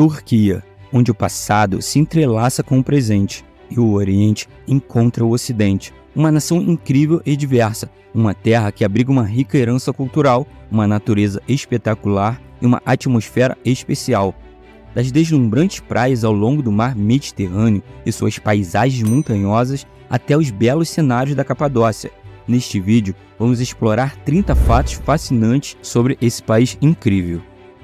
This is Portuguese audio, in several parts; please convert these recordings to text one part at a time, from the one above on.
Turquia, onde o passado se entrelaça com o presente e o Oriente encontra o Ocidente. Uma nação incrível e diversa, uma terra que abriga uma rica herança cultural, uma natureza espetacular e uma atmosfera especial. Das deslumbrantes praias ao longo do mar Mediterrâneo e suas paisagens montanhosas até os belos cenários da Capadócia. Neste vídeo, vamos explorar 30 fatos fascinantes sobre esse país incrível,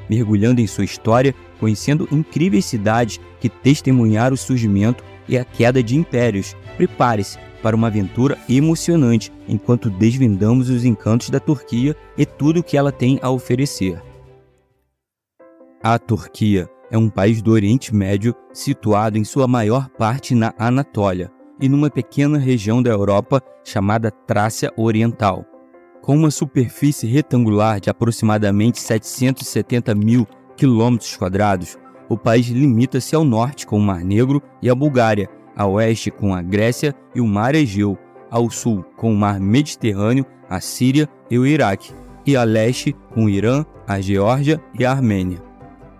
mergulhando em sua história, conhecendo incríveis cidades que testemunharam o surgimento e a queda de impérios. Prepare-se para uma aventura emocionante enquanto desvendamos os encantos da Turquia e tudo o que ela tem a oferecer. A Turquia é um país do Oriente Médio situado em sua maior parte na Anatólia e numa pequena região da Europa chamada Trácia Oriental. Com uma superfície retangular de aproximadamente 770 mil km², o país limita-se ao norte com o Mar Negro e a Bulgária, a oeste com a Grécia e o Mar Egeu, ao sul com o Mar Mediterrâneo, a Síria e o Iraque, e a leste com o Irã, a Geórgia e a Armênia.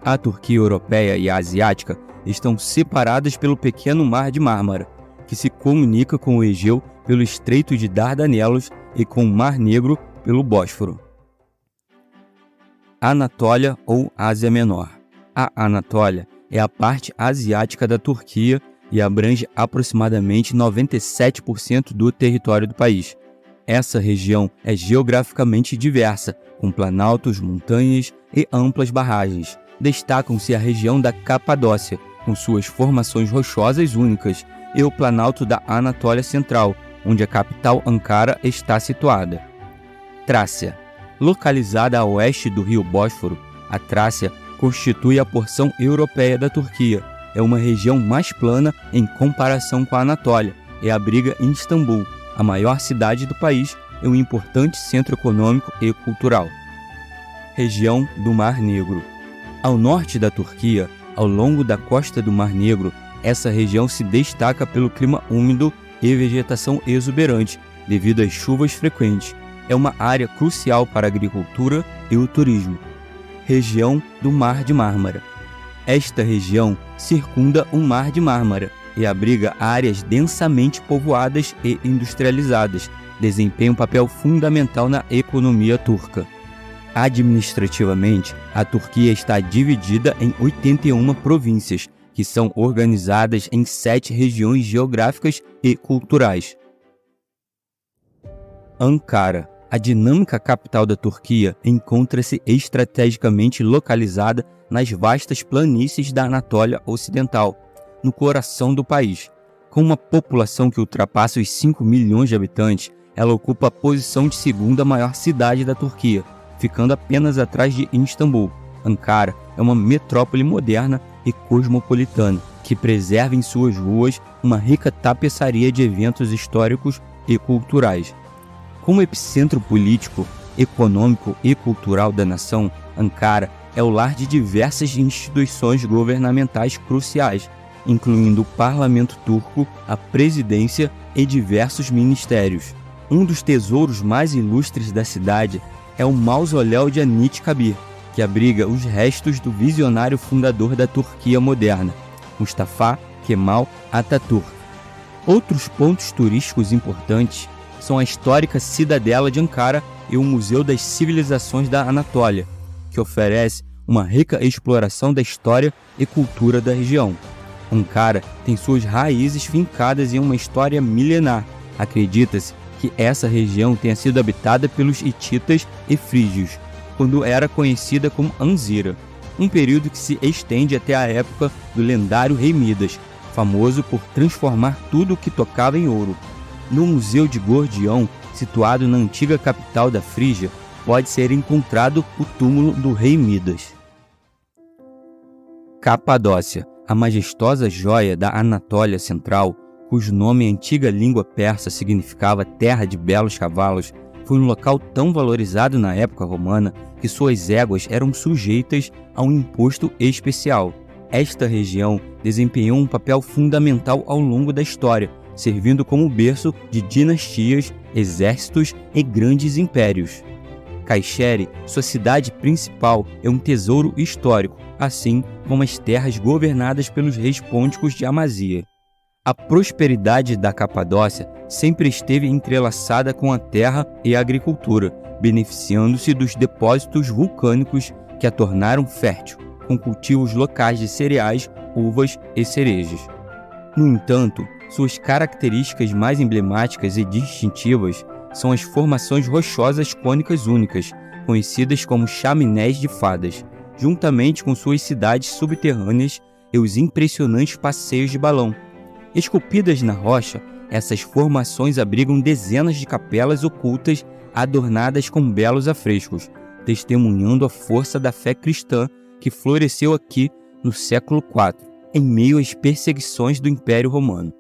A Turquia europeia e a asiática estão separadas pelo pequeno Mar de Mármara, que se comunica com o Egeu pelo Estreito de Dardanelos e com o Mar Negro pelo Bósforo. Anatólia ou Ásia Menor. A Anatólia é a parte asiática da Turquia e abrange aproximadamente 97% do território do país. Essa região é geograficamente diversa, com planaltos, montanhas e amplas barragens. Destacam-se a região da Capadócia, com suas formações rochosas únicas, e o planalto da Anatólia Central, onde a capital Ankara está situada. Trácia. Localizada a oeste do rio Bósforo, a Trácia constitui a porção europeia da Turquia. É uma região mais plana em comparação com a Anatólia e abriga Istambul, a maior cidade do país e um importante centro econômico e cultural. Região do Mar Negro. Ao norte da Turquia, ao longo da costa do Mar Negro, essa região se destaca pelo clima úmido e vegetação exuberante, devido às chuvas frequentes. É uma área crucial para a agricultura e o turismo. Região do Mar de Mármara. Esta região circunda o Mar de Mármara e abriga áreas densamente povoadas e industrializadas. Desempenha um papel fundamental na economia turca. Administrativamente, a Turquia está dividida em 81 províncias, que são organizadas em 7 regiões geográficas e culturais. Ankara. A dinâmica capital da Turquia encontra-se estrategicamente localizada nas vastas planícies da Anatólia Ocidental, no coração do país. Com uma população que ultrapassa os 5 milhões de habitantes, ela ocupa a posição de segunda maior cidade da Turquia, ficando apenas atrás de Istambul. Ankara é uma metrópole moderna e cosmopolitana, que preserva em suas ruas uma rica tapeçaria de eventos históricos e culturais. Como epicentro político, econômico e cultural da nação, Ankara é o lar de diversas instituições governamentais cruciais, incluindo o parlamento turco, a presidência e diversos ministérios. Um dos tesouros mais ilustres da cidade é o mausoléu de Anıtkabir, que abriga os restos do visionário fundador da Turquia moderna, Mustafa Kemal Atatürk. Outros pontos turísticos importantes são a histórica Cidadela de Ankara e o Museu das Civilizações da Anatólia, que oferece uma rica exploração da história e cultura da região. Ankara tem suas raízes fincadas em uma história milenar. Acredita-se que essa região tenha sido habitada pelos hititas e frígios, quando era conhecida como Anzira, um período que se estende até a época do lendário rei Midas, famoso por transformar tudo o que tocava em ouro. No Museu de Gordião, situado na antiga capital da Frígia, pode ser encontrado o túmulo do rei Midas. Capadócia, a majestosa joia da Anatólia Central, cujo nome em antiga língua persa significava terra de belos cavalos, foi um local tão valorizado na época romana que suas éguas eram sujeitas a um imposto especial. Esta região desempenhou um papel fundamental ao longo da história, servindo como berço de dinastias, exércitos e grandes impérios. Kayseri, sua cidade principal, é um tesouro histórico, assim como as terras governadas pelos reis pônticos de Amasya. A prosperidade da Capadócia sempre esteve entrelaçada com a terra e a agricultura, beneficiando-se dos depósitos vulcânicos que a tornaram fértil, com cultivos locais de cereais, uvas e cerejas. No entanto, suas características mais emblemáticas e distintivas são as formações rochosas cônicas únicas, conhecidas como chaminés de fadas, juntamente com suas cidades subterrâneas e os impressionantes passeios de balão. Esculpidas na rocha, essas formações abrigam dezenas de capelas ocultas adornadas com belos afrescos, testemunhando a força da fé cristã que floresceu aqui no século IV, em meio às perseguições do Império Romano.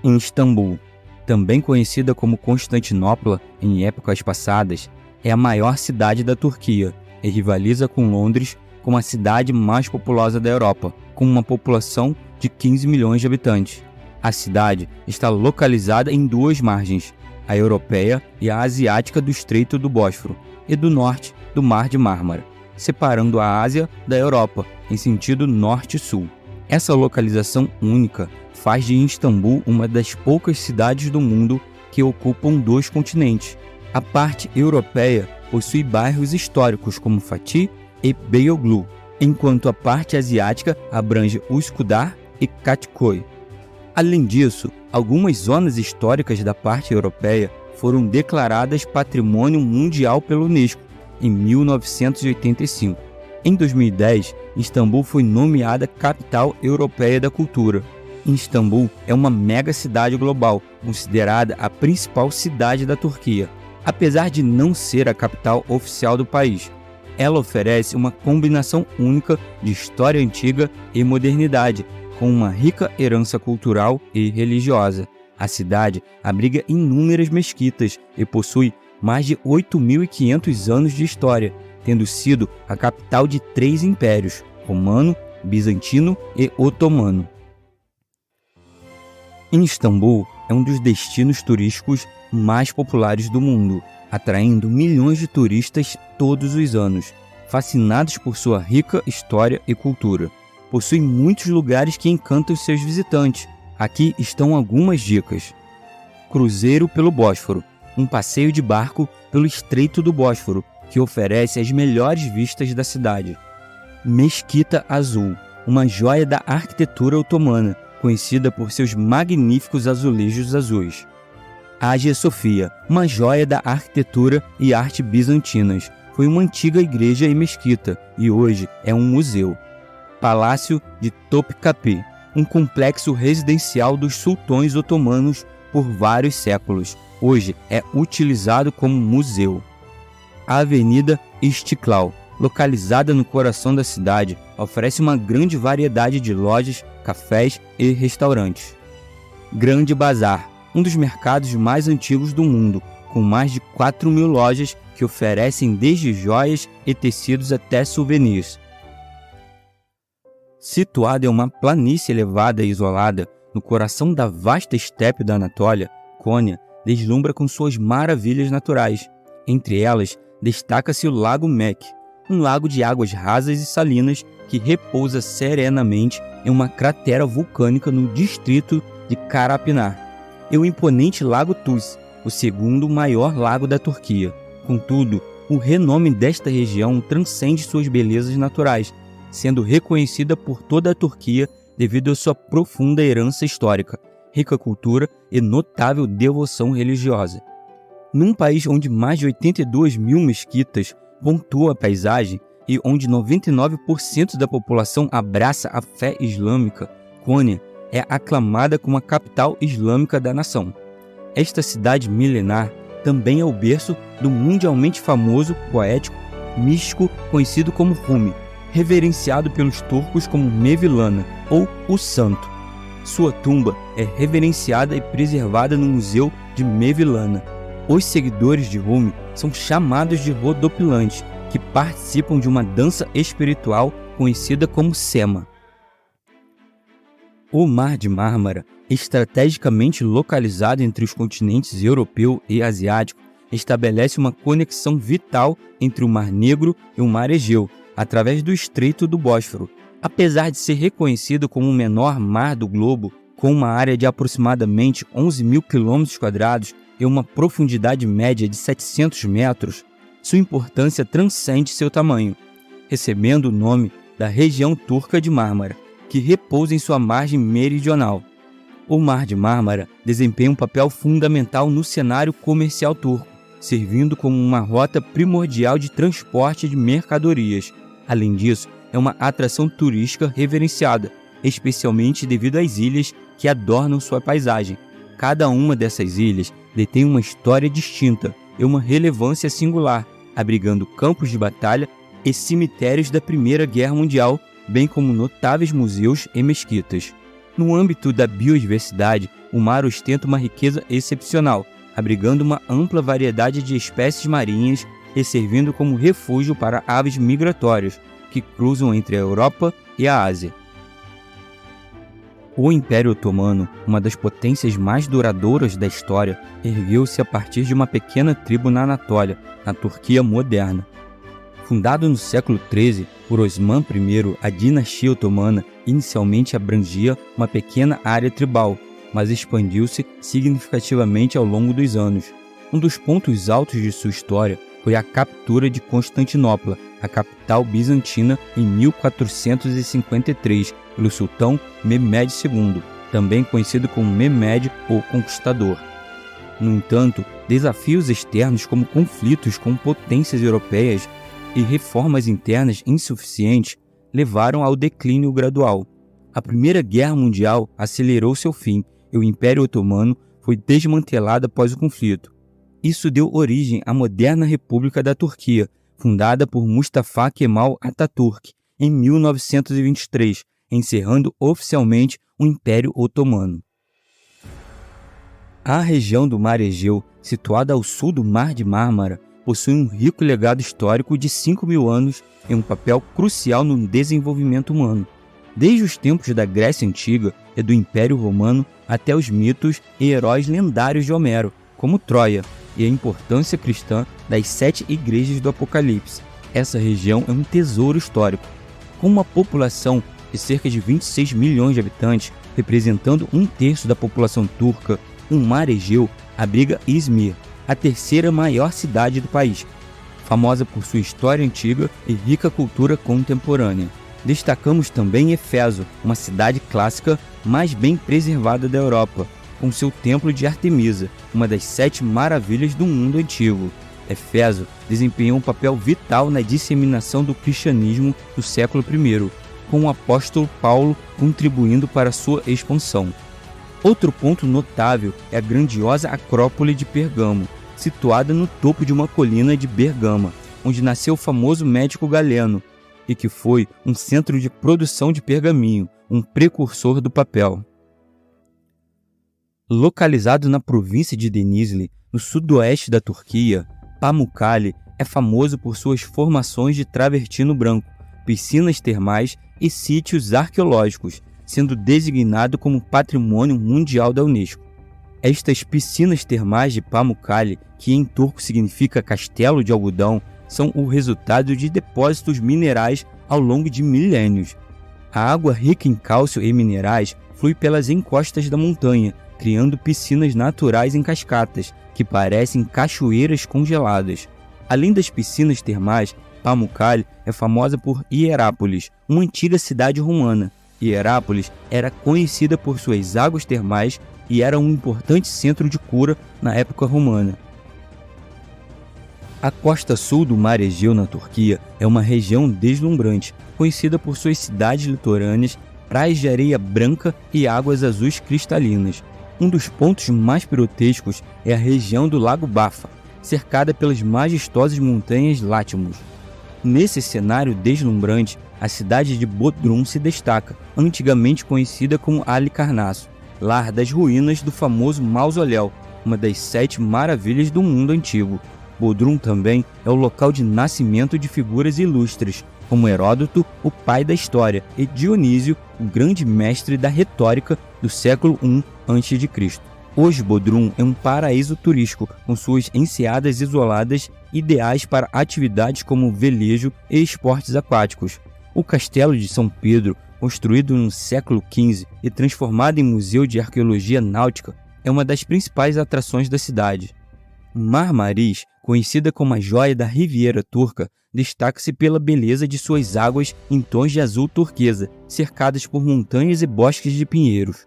Em Istambul, também conhecida como Constantinopla em épocas passadas, é a maior cidade da Turquia e rivaliza com Londres como a cidade mais populosa da Europa, com uma população de 15 milhões de habitantes. A cidade está localizada em duas margens, a europeia e a asiática do Estreito do Bósforo, e do norte do Mar de Mármara, separando a Ásia da Europa em sentido norte-sul. Essa localização única faz de Istambul uma das poucas cidades do mundo que ocupam dois continentes. A parte europeia possui bairros históricos como Fatih e Beyoğlu, enquanto a parte asiática abrange Üsküdar e Kadıköy. Além disso, algumas zonas históricas da parte europeia foram declaradas Patrimônio Mundial pela Unesco em 1985. Em 2010, Istambul foi nomeada Capital Europeia da Cultura. Istambul é uma mega cidade global, considerada a principal cidade da Turquia, apesar de não ser a capital oficial do país. Ela oferece uma combinação única de história antiga e modernidade, com uma rica herança cultural e religiosa. A cidade abriga inúmeras mesquitas e possui mais de 8.500 anos de história, tendo sido a capital de 3 impérios, romano, bizantino e otomano. Istambul é um dos destinos turísticos mais populares do mundo, atraindo milhões de turistas todos os anos, fascinados por sua rica história e cultura. Possui muitos lugares que encantam seus visitantes. Aqui estão algumas dicas. Cruzeiro pelo Bósforo, um passeio de barco pelo Estreito do Bósforo, que oferece as melhores vistas da cidade. Mesquita Azul, uma joia da arquitetura otomana, conhecida por seus magníficos azulejos azuis. Hagia Sofia, uma joia da arquitetura e arte bizantinas, foi uma antiga igreja e mesquita e hoje é um museu. Palácio de Topkapi, um complexo residencial dos sultões otomanos por vários séculos, hoje é utilizado como museu. A Avenida Istiklal, localizada no coração da cidade, oferece uma grande variedade de lojas, cafés e restaurantes. Grande Bazar, um dos mercados mais antigos do mundo, com mais de 4.000 lojas que oferecem desde joias e tecidos até souvenirs. Situada em uma planície elevada e isolada, no coração da vasta estepe da Anatólia, Konya deslumbra com suas maravilhas naturais. Entre elas, destaca-se o Lago Mek, um lago de águas rasas e salinas que repousa serenamente em uma cratera vulcânica no distrito de Karapinar, e o imponente Lago Tuz, o segundo maior lago da Turquia. Contudo, o renome desta região transcende suas belezas naturais, sendo reconhecida por toda a Turquia devido à sua profunda herança histórica, rica cultura e notável devoção religiosa. Num país onde mais de 82.000 mesquitas pontuam a paisagem e onde 99% da população abraça a fé islâmica, Konya é aclamada como a capital islâmica da nação. Esta cidade milenar também é o berço do mundialmente famoso poético místico conhecido como Rumi, reverenciado pelos turcos como Mevlana, ou o Santo. Sua tumba é reverenciada e preservada no Museu de Mevlana. Os seguidores de Rumi são chamados de rodopilantes, que participam de uma dança espiritual conhecida como Sema. O Mar de Mármara, estrategicamente localizado entre os continentes europeu e asiático, estabelece uma conexão vital entre o Mar Negro e o Mar Egeu, através do Estreito do Bósforo. Apesar de ser reconhecido como o menor mar do globo, com uma área de aproximadamente 11.000 km² e uma profundidade média de 700 metros, sua importância transcende seu tamanho, recebendo o nome da região turca de Mármara, que repousa em sua margem meridional. O Mar de Mármara desempenha um papel fundamental no cenário comercial turco, servindo como uma rota primordial de transporte de mercadorias. Além disso, é uma atração turística reverenciada, especialmente devido às ilhas que adornam sua paisagem. Cada uma dessas ilhas detém uma história distinta e uma relevância singular, abrigando campos de batalha e cemitérios da Primeira Guerra Mundial, bem como notáveis museus e mesquitas. No âmbito da biodiversidade, o mar ostenta uma riqueza excepcional, abrigando uma ampla variedade de espécies marinhas e servindo como refúgio para aves migratórias, que cruzam entre a Europa e a Ásia. O Império Otomano, uma das potências mais duradouras da história, ergueu-se a partir de uma pequena tribo na Anatólia, na Turquia moderna. Fundado no século XIII por Osman I, a dinastia otomana inicialmente abrangia uma pequena área tribal, mas expandiu-se significativamente ao longo dos anos. Um dos pontos altos de sua história foi a captura de Constantinopla, a capital bizantina, em 1453, pelo sultão Mehmed II, também conhecido como Mehmed o Conquistador. No entanto, desafios externos como conflitos com potências europeias e reformas internas insuficientes levaram ao declínio gradual. A Primeira Guerra Mundial acelerou seu fim e o Império Otomano foi desmantelado após o conflito. Isso deu origem à moderna República da Turquia, fundada por Mustafa Kemal Atatürk em 1923, encerrando oficialmente o Império Otomano. A região do Mar Egeu, situada ao sul do Mar de Mármara, possui um rico legado histórico de 5.000 anos e um papel crucial no desenvolvimento humano. Desde os tempos da Grécia Antiga e do Império Romano até os mitos e heróis lendários de Homero, como Troia, e a importância cristã das 7 igrejas do Apocalipse. Essa região é um tesouro histórico. Com uma população de cerca de 26 milhões de habitantes, representando 1/3 da população turca, o Mar Egeu abriga Izmir, a terceira maior cidade do país, famosa por sua história antiga e rica cultura contemporânea. Destacamos também Éfeso, uma cidade clássica mais bem preservada da Europa, com seu templo de Artemisa, uma das 7 maravilhas do mundo antigo. Éfeso desempenhou um papel vital na disseminação do cristianismo do século I, com o apóstolo Paulo contribuindo para sua expansão. Outro ponto notável é a grandiosa Acrópole de Pergamo, situada no topo de uma colina de Bergama, onde nasceu o famoso médico Galeno, e que foi um centro de produção de pergaminho, um precursor do papel. Localizado na província de Denizli, no sudoeste da Turquia, Pamukkale é famoso por suas formações de travertino branco, piscinas termais e sítios arqueológicos, sendo designado como Patrimônio Mundial da Unesco. Estas piscinas termais de Pamukkale, que em turco significa castelo de algodão, são o resultado de depósitos minerais ao longo de milênios. A água rica em cálcio e minerais flui pelas encostas da montanha, criando piscinas naturais em cascatas, que parecem cachoeiras congeladas. Além das piscinas termais, Pamukkale é famosa por Hierápolis, uma antiga cidade romana. Hierápolis era conhecida por suas águas termais e era um importante centro de cura na época romana. A costa sul do Mar Egeu, na Turquia, é uma região deslumbrante, conhecida por suas cidades litorâneas, praias de areia branca e águas azuis cristalinas. Um dos pontos mais pirotescos é a região do Lago Bafa, cercada pelas majestosas montanhas Látmos. Nesse cenário deslumbrante, a cidade de Bodrum se destaca, antigamente conhecida como Halikarnasso, lar das ruínas do famoso Mausoléu, uma das 7 maravilhas do mundo antigo. Bodrum também é o local de nascimento de figuras ilustres, como Heródoto, o pai da história, e Dionísio, o grande mestre da retórica do século I a.C. Hoje, Bodrum é um paraíso turístico, com suas enseadas isoladas, ideais para atividades como velejo e esportes aquáticos. O Castelo de São Pedro, construído no século XV e transformado em museu de arqueologia náutica, é uma das principais atrações da cidade. Marmaris, conhecida como a joia da Riviera Turca, destaca-se pela beleza de suas águas em tons de azul turquesa, cercadas por montanhas e bosques de pinheiros.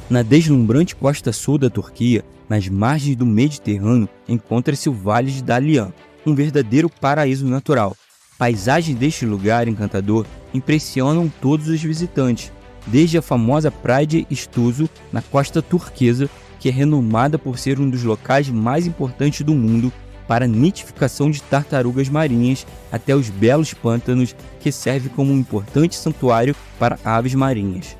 Na deslumbrante costa sul da Turquia, nas margens do Mediterrâneo, encontra-se o Vale de Dalyan, um verdadeiro paraíso natural. Paisagens deste lugar encantador impressionam todos os visitantes, desde a famosa praia de Istoso, na costa turquesa, que é renomada por ser um dos locais mais importantes do mundo para a nidificação de tartarugas marinhas, até os belos pântanos, que servem como um importante santuário para aves marinhas.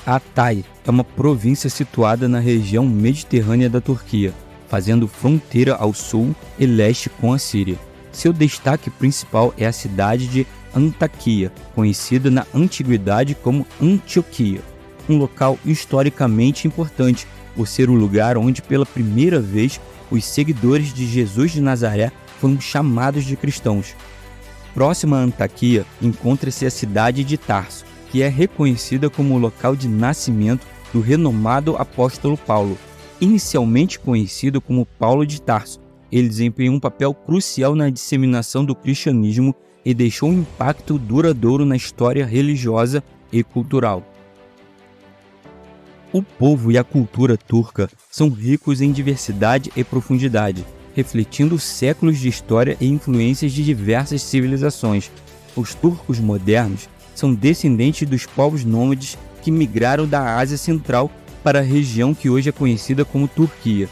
Hatay é uma província situada na região mediterrânea da Turquia, fazendo fronteira ao sul e leste com a Síria. Seu destaque principal é a cidade de Antakya, conhecida na antiguidade como Antioquia, um local historicamente importante por ser o lugar onde pela primeira vez os seguidores de Jesus de Nazaré foram chamados de cristãos. Próxima a Antakya encontra-se a cidade de Tarso, que é reconhecida como o local de nascimento do renomado apóstolo Paulo. Inicialmente conhecido como Paulo de Tarso, ele desempenhou um papel crucial na disseminação do cristianismo e deixou um impacto duradouro na história religiosa e cultural. O povo e a cultura turca são ricos em diversidade e profundidade, refletindo séculos de história e influências de diversas civilizações. Os turcos modernos são descendentes dos povos nômades que migraram da Ásia Central para a região que hoje é conhecida como Turquia,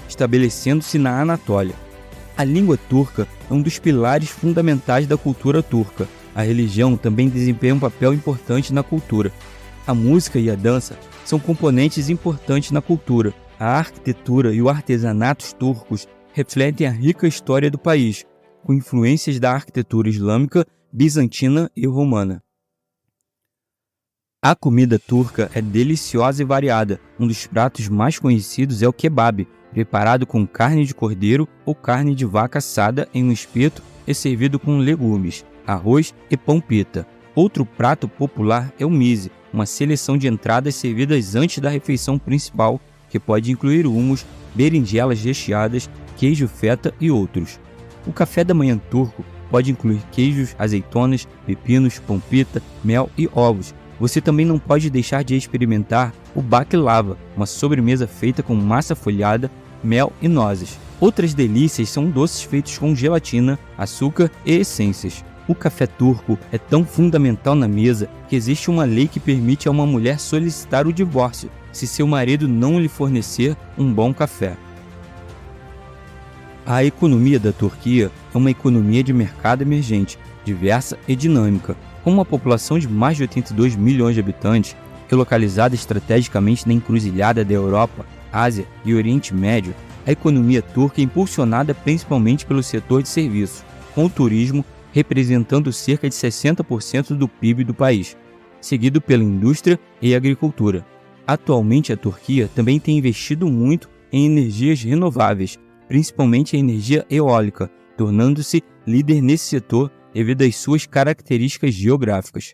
estabelecendo-se na Anatólia. A língua turca é um dos pilares fundamentais da cultura turca. A religião também desempenha um papel importante na cultura. A música e a dança são componentes importantes na cultura. A arquitetura e os artesanatos turcos refletem a rica história do país, com influências da arquitetura islâmica, bizantina e romana. A comida turca é deliciosa e variada. Um dos pratos mais conhecidos é o kebab, preparado com carne de cordeiro ou carne de vaca assada em um espeto e servido com legumes, arroz e pão pita. Outro prato popular é o mise, uma seleção de entradas servidas antes da refeição principal, que pode incluir hummus, berinjelas recheadas, queijo feta e outros. O café da manhã turco pode incluir queijos, azeitonas, pepinos, pão pita, mel e ovos. Você também não pode deixar de experimentar o baklava, uma sobremesa feita com massa folhada, mel e nozes. Outras delícias são doces feitos com gelatina, açúcar e essências. O café turco é tão fundamental na mesa que existe uma lei que permite a uma mulher solicitar o divórcio se seu marido não lhe fornecer um bom café. A economia da Turquia é uma economia de mercado emergente, diversa e dinâmica. Com uma população de mais de 82 milhões de habitantes e localizada estrategicamente na encruzilhada da Europa, Ásia e Oriente Médio, a economia turca é impulsionada principalmente pelo setor de serviços, com o turismo representando cerca de 60% do PIB do país, seguido pela indústria e agricultura. Atualmente, a Turquia também tem investido muito em energias renováveis, principalmente a energia eólica, tornando-se líder nesse setor devido às suas características geográficas.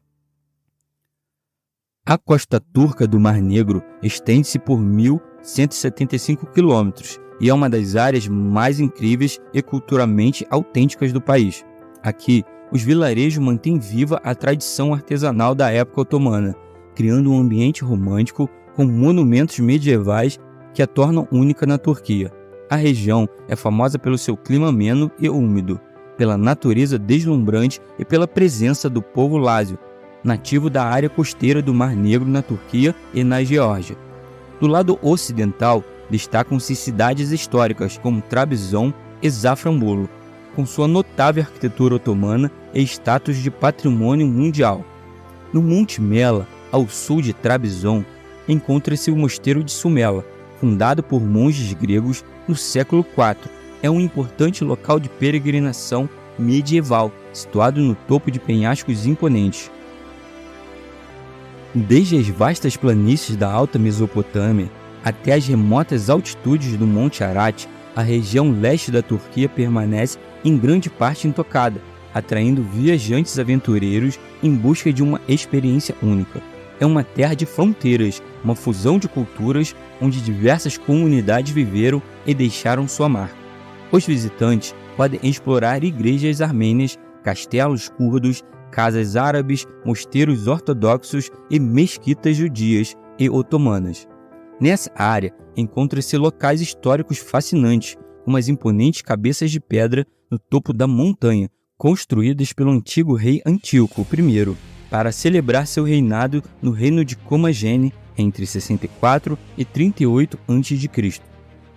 A costa turca do Mar Negro estende-se por 1.175 quilômetros e é uma das áreas mais incríveis e culturalmente autênticas do país. Aqui, os vilarejos mantêm viva a tradição artesanal da época otomana, criando um ambiente romântico com monumentos medievais que a tornam única na Turquia. A região é famosa pelo seu clima ameno e úmido, pela natureza deslumbrante e pela presença do povo lázio, nativo da área costeira do Mar Negro na Turquia e na Geórgia. Do lado ocidental, destacam-se cidades históricas como Trabzon e Safranbolu, com sua notável arquitetura otomana e status de patrimônio mundial. No Monte Mela, ao sul de Trabzon, encontra-se o Mosteiro de Sumela, fundado por monges gregos no século IV. É um importante local de peregrinação medieval, situado no topo de penhascos imponentes. Desde as vastas planícies da Alta Mesopotâmia até as remotas altitudes do Monte Ararat, a região leste da Turquia permanece em grande parte intocada, atraindo viajantes aventureiros em busca de uma experiência única. É uma terra de fronteiras, uma fusão de culturas onde diversas comunidades viveram e deixaram sua marca. Os visitantes podem explorar igrejas armênias, castelos curdos, casas árabes, mosteiros ortodoxos e mesquitas judias e otomanas. Nessa área encontram-se locais históricos fascinantes, como as imponentes cabeças de pedra no topo da montanha, construídas pelo antigo rei Antíoco I, para celebrar seu reinado no reino de Comagene entre 64 e 38 a.C.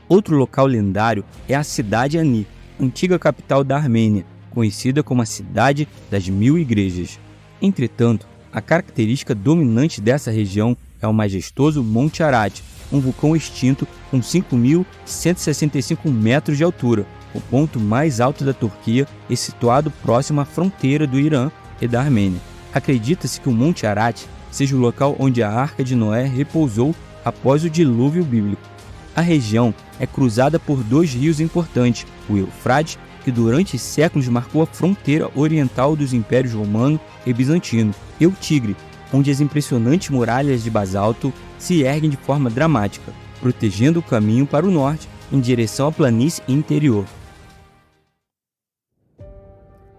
Outro local lendário é a cidade Ani, antiga capital da Armênia, conhecida como a Cidade das Mil Igrejas. Entretanto, a característica dominante dessa região é o majestoso Monte Ararat, um vulcão extinto com 5.165 metros de altura, o ponto mais alto da Turquia e situado próximo à fronteira do Irã e da Armênia. Acredita-se que o Monte Ararat seja o local onde a Arca de Noé repousou após o dilúvio bíblico. A região é cruzada por dois rios importantes, o Eufrates, que durante séculos marcou a fronteira oriental dos impérios romano e bizantino, e o Tigre, onde as impressionantes muralhas de basalto se erguem de forma dramática, protegendo o caminho para o norte em direção à planície interior.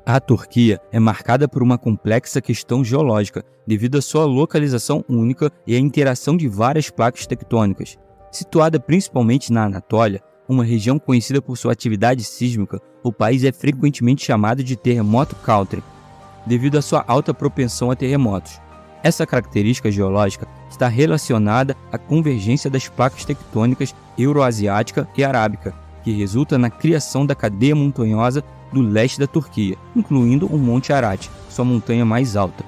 A Turquia é marcada por uma complexa questão geológica, devido à sua localização única e à interação de várias placas tectônicas. Situada principalmente na Anatólia, uma região conhecida por sua atividade sísmica, o país é frequentemente chamado de terremoto country, devido à sua alta propensão a terremotos. Essa característica geológica está relacionada à convergência das placas tectônicas euroasiática e arábica, que resulta na criação da cadeia montanhosa do leste da Turquia, incluindo o Monte Ararat, sua montanha mais alta.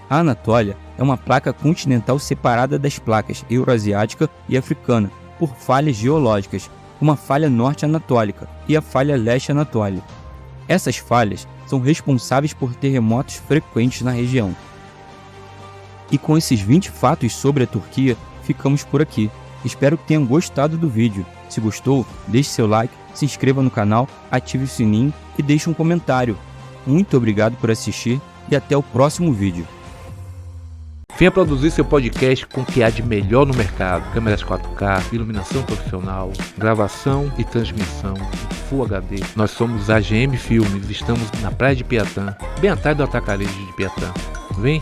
A Anatólia é uma placa continental separada das placas euroasiática e africana por falhas geológicas, como a falha norte-anatólica e a falha leste-anatólica. Essas falhas são responsáveis por terremotos frequentes na região. E com esses 20 fatos sobre a Turquia, ficamos por aqui. Espero que tenham gostado do vídeo. Se gostou, deixe seu like, se inscreva no canal, ative o sininho e deixe um comentário. Muito obrigado por assistir e até o próximo vídeo. Venha produzir seu podcast com o que há de melhor no mercado. Câmeras 4K, iluminação profissional, gravação e transmissão em Full HD. Nós somos a AGM Filmes, estamos na Praia de Piatã, bem atrás do Atacarejo de Piatã. Vem!